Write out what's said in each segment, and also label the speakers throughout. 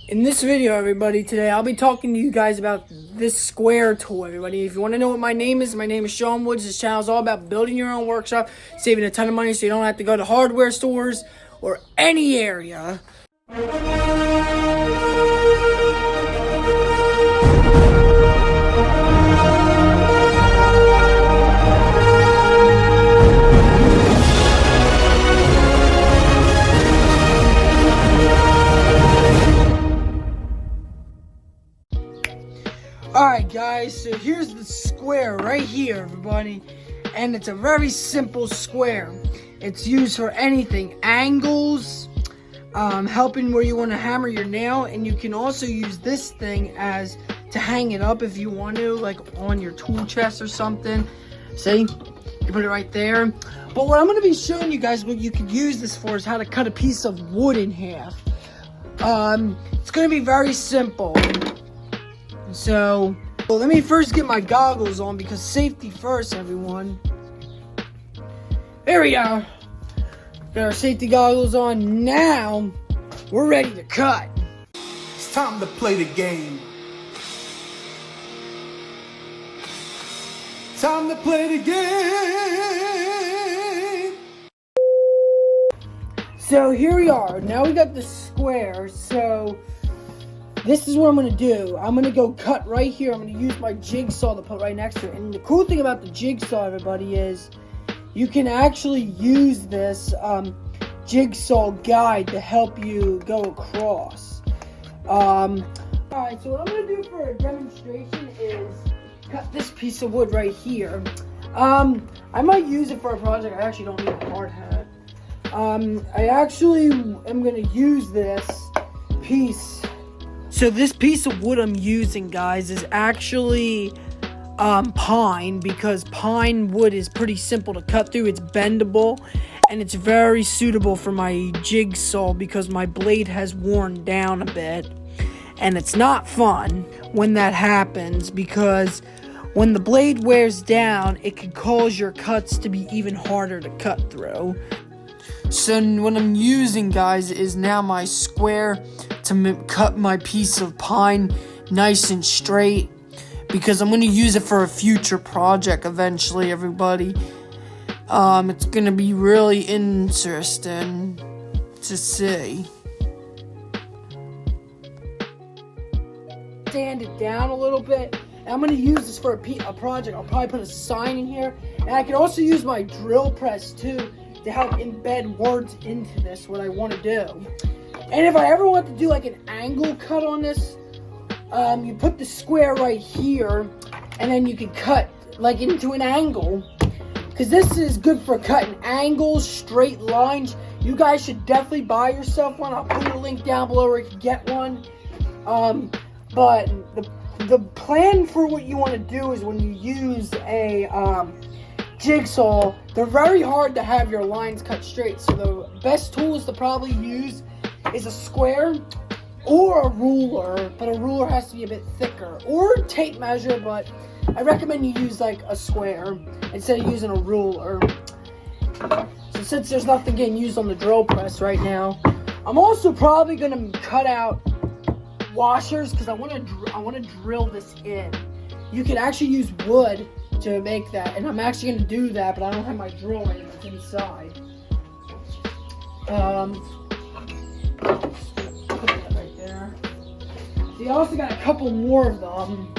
Speaker 1: In this video, everybody, today I'll be talking to you guys about this square tool, everybody. If you want to know what my name is Sean Woods. This channel is all about building your own workshop, saving a ton of money so you don't have to go to hardware stores or any area. Alright guys, so here's the square right here, everybody, and it's a very simple square. It's used for anything, angles, helping where you want to hammer your nail, and you can also use this thing as to hang it up if you want to, like on your tool chest or something. See, you put it right there. But what I'm going to be showing you guys what you could use this for is how to cut a piece of wood in half. It's going to be very simple. So, well, let me first get my goggles on because safety first, everyone. There we go. Got our safety goggles on. Now, we're ready to cut.
Speaker 2: It's time to play the game. Time to play the game.
Speaker 1: So, here we are. Now we got the square. So, this is what I'm going to do. I'm going to go cut right here. I'm going to use my jigsaw to put right next to it. And the cool thing about the jigsaw, everybody, is you can actually use this jigsaw guide to help you go across. Alright, so what I'm going to do for a demonstration is cut this piece of wood right here. I might use it for a project. I actually don't need a hard hat. I actually am going to use this piece. So this piece of wood I'm using, guys, is actually pine, because pine wood is pretty simple to cut through. It's bendable, and it's very suitable for my jigsaw because my blade has worn down a bit. And it's not fun when that happens, because when the blade wears down, it can cause your cuts to be even harder to cut through. So what I'm using, guys, is now my square to cut my piece of pine nice and straight, because I'm going to use it for a future project eventually, everybody. It's going to be really interesting to see. Sand it down a little bit. And I'm going to use this for a project. I'll probably put a sign in here. And I can also use my drill press too to help embed words into this, what I want to do. And if I ever want to do like an angle cut on this, you put the square right here, and then you can cut like into an angle. Because this is good for cutting angles, straight lines. You guys should definitely buy yourself one. I'll put a link down below where you can get one. But the plan for what you want to do is when you use a jigsaw, they're very hard to have your lines cut straight. So the best tools to probably use is a square or a ruler, but a ruler has to be a bit thicker, or a tape measure, but I recommend you use like a square instead of using a ruler. So since there's nothing getting used on the drill press right now, I'm also probably going to cut out washers because I want to drill this in. You can actually use wood to make that, and I'm actually going to do that, but I don't have my drill right now. It's inside. Put that right there. See, I also got a couple more of them.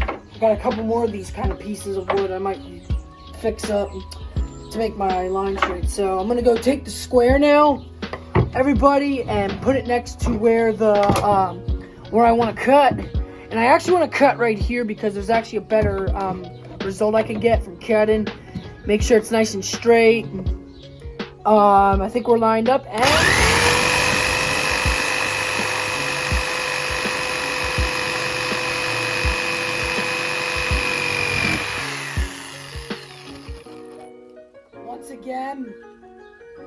Speaker 1: I got a couple more of these kind of pieces of wood I might fix up to make my line straight. So I'm gonna go take the square now, everybody, and put it next to where the where I want to cut. And I actually want to cut right here because there's actually a better result I can get from cutting. Make sure it's nice and straight. I think we're lined up, and once again,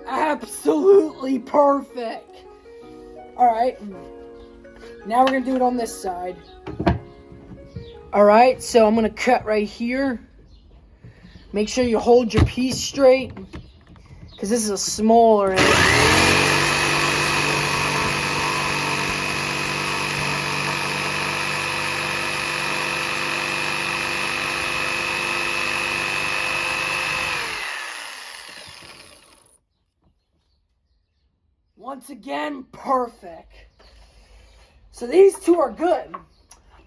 Speaker 1: absolutely perfect. Alright, now we're going to do it on this side. Alright, so I'm going to cut right here. Make sure you hold your piece straight, because this is a smaller end. Once again, perfect. So these two are good.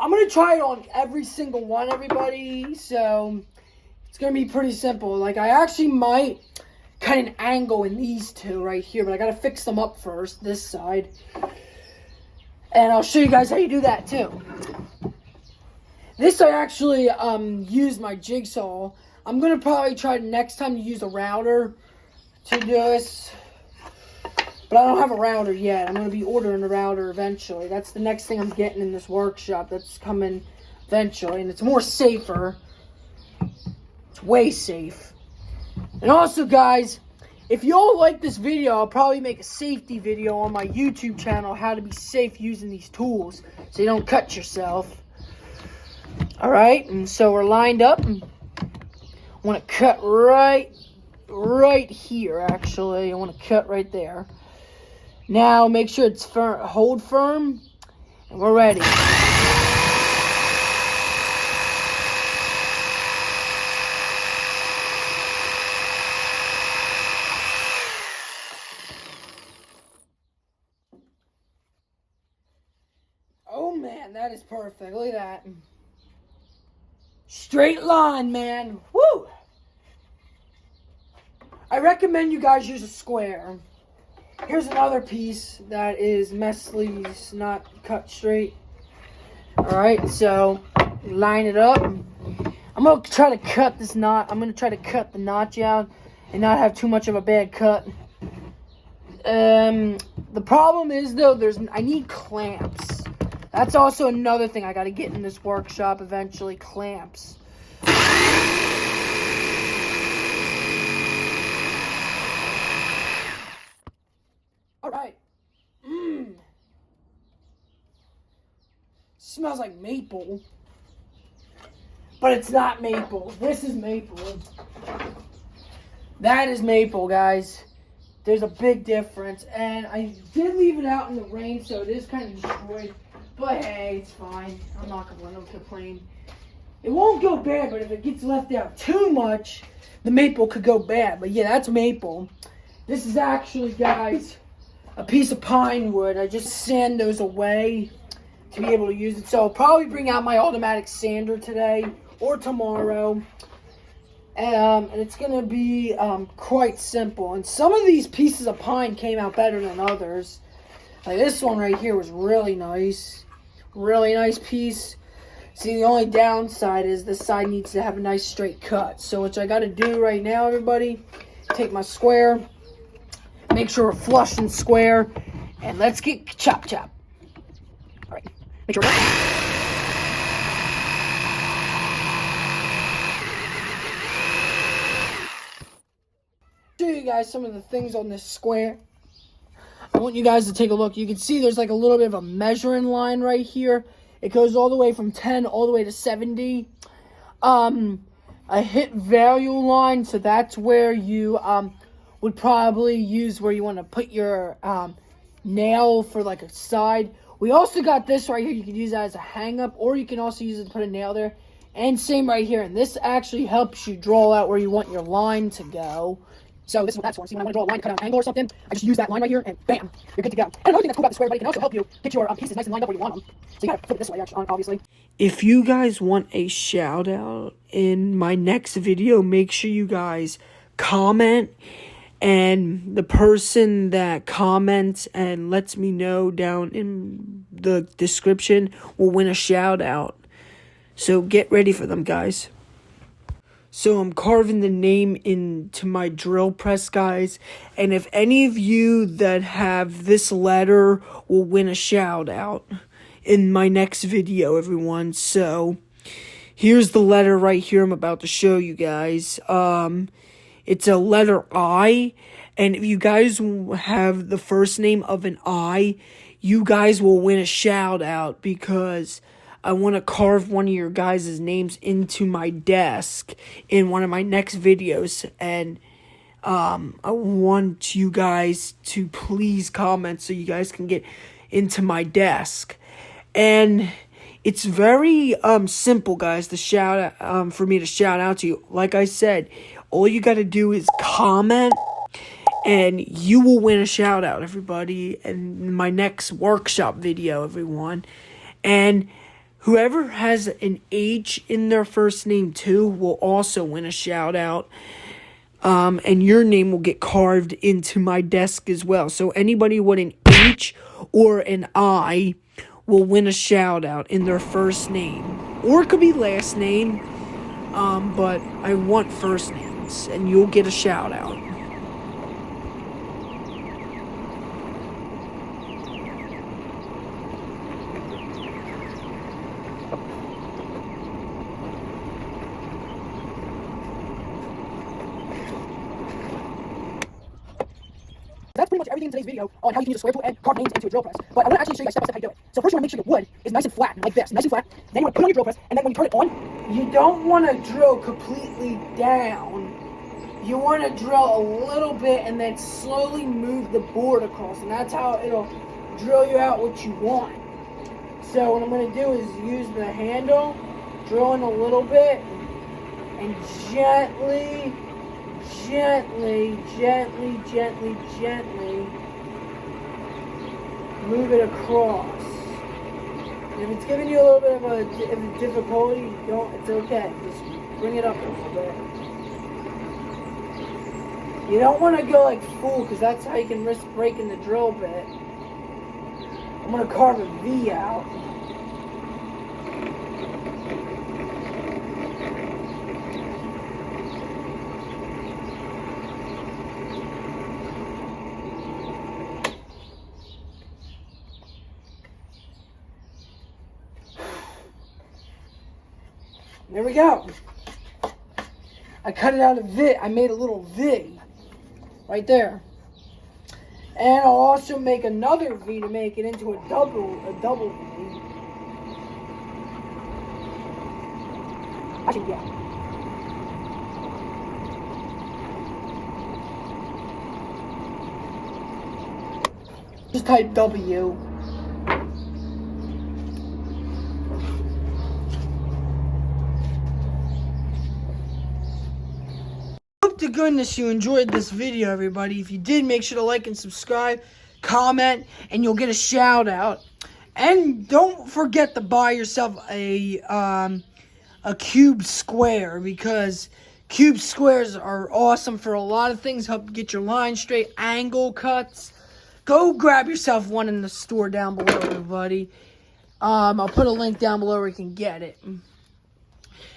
Speaker 1: I'm going to try it on every single one, everybody. So it's going to be pretty simple. Like, I actually might cut an angle in these two right here, but I got to fix them up first, this side. And I'll show you guys how you do that too. This I actually used my jigsaw. I'm going to probably try next time to use a router to do this. But I don't have a router yet. I'm going to be ordering a router eventually. That's the next thing I'm getting in this workshop that's coming eventually. And it's more safer. It's way safe. And also, guys, if y'all like this video, I'll probably make a safety video on my YouTube channel, how to be safe using these tools so you don't cut yourself. Alright, and so we're lined up. I want to cut right here, actually. I want to cut right there. Now, make sure it's firm, hold firm, and we're ready. Oh, man, that is perfect. Look at that. Straight line, man. Woo! I recommend you guys use a square. Here's another piece that is messily not cut straight. Alright, so line it up. I'm going to try to cut this knot. I'm going to try to cut the notch out and not have too much of a bad cut. The problem is, though, I need clamps. That's also another thing I got to get in this workshop eventually, clamps. Alright. Smells like maple. But it's not maple. This is maple. That is maple, guys. There's a big difference. And I did leave it out in the rain, so it is kind of destroyed. But hey, it's fine. I'm not going to complain. It won't go bad, but if it gets left out too much, the maple could go bad. But yeah, that's maple. This is actually, guys, a piece of pine wood. I just sand those away to be able to use it. So I'll probably bring out my automatic sander today or tomorrow. And it's going to be quite simple. And some of these pieces of pine came out better than others. Like this one right here was really nice. Really nice piece. See, the only downside is this side needs to have a nice straight cut. So what I got to do right now, everybody, take my square, make sure we're flush and square, and let's get chop. All right, make sure we're show you guys some of the things on this square. I want you guys to take a look. You can see there's like a little bit of a measuring line right here. It goes all the way from 10 all the way to 70. A hit value line, so that's where you would probably use where you want to put your nail for like a side. We also got this right here. You can use that as a hang up, or you can also use it to put a nail there. And same right here. And this actually helps you draw out where you want your line to go. So this is what that's for. See, when I want to draw a line, cut out an angle or something, I just use that line right here, and bam, you're good to go. And another thing that's cool about the square, but it can also help you get your pieces nice and lined up where you want them. So you gotta flip it this way, actually, obviously. If you guys want a shout out in my next video, make sure you guys comment, and the person that comments and lets me know down in the description will win a shout out. So get ready for them, guys. So I'm carving the name into my drill press, guys. And if any of you that have this letter will win a shout out in my next video, everyone. So here's the letter right here I'm about to show you guys. It's a letter I. And if you guys have the first name of an I, you guys will win a shout out because I want to carve one of your guys' names into my desk in one of my next videos. And I want you guys to please comment so you guys can get into my desk. And it's very simple, guys, to shout for me to shout out to you. Like I said, all you got to do is comment And you will win a shout out, everybody, in my next workshop video, everyone. And whoever has an H in their first name too will also win a shout out. And your name will get carved into my desk as well. So anybody with an H or an I will win a shout out in their first name. Or it could be last name. But I want first names, and you'll get a shout out. That's pretty much everything in today's video on how you can use a square tool and carve names into a drill press. But I want to actually show you guys step by step how you do it. So first you want to make sure your wood is nice and flat, like this, nice and flat. Then you want to put it on your drill press, and then when you turn it on, you don't want to drill completely down. You want to drill a little bit and then slowly move the board across, and that's how it'll drill you out what you want. So what I'm going to do is use the handle, drill in a little bit, and gently move it across. If it's giving you a little bit of a difficulty, it's okay. Just bring it up a little bit. You don't want to go like full, because that's how you can risk breaking the drill bit. I'm going to carve a V out. There we go. I cut it out of V. I made a little V right there. And I'll also make another V to make it into a double V. Actually, yeah. Just type W. Hope to goodness you enjoyed this video, everybody. If you did, make sure to like and subscribe, comment, and you'll get a shout out. And don't forget to buy yourself a cube square, because cube squares are awesome for a lot of things. Help get your line straight, angle cuts. Go grab yourself one in the store down below, everybody. I'll put a link down below where you can get it.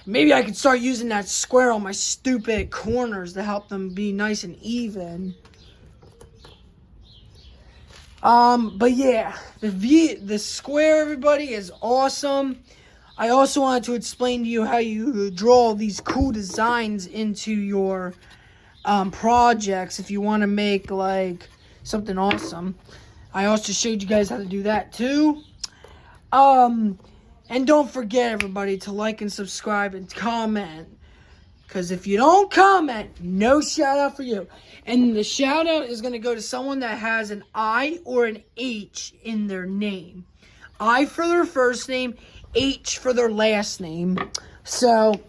Speaker 1: Maybe I could start using that square on my stupid corners to help them be nice and even. But yeah, the square, everybody, is awesome. I also wanted to explain to you how you draw these cool designs into your projects if you want to make like something awesome. I also showed you guys how to do that too. And don't forget, everybody, to like and subscribe and comment. Because if you don't comment, no shout out for you. And the shout out is going to go to someone that has an I or an H in their name. I for their first name, H for their last name. So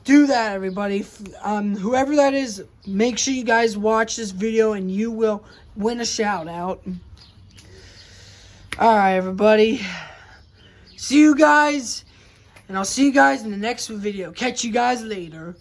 Speaker 1: do that, everybody. Whoever that is, make sure you guys watch this video and you will win a shout out. Alright, everybody. See you guys, and I'll see you guys in the next video. Catch you guys later.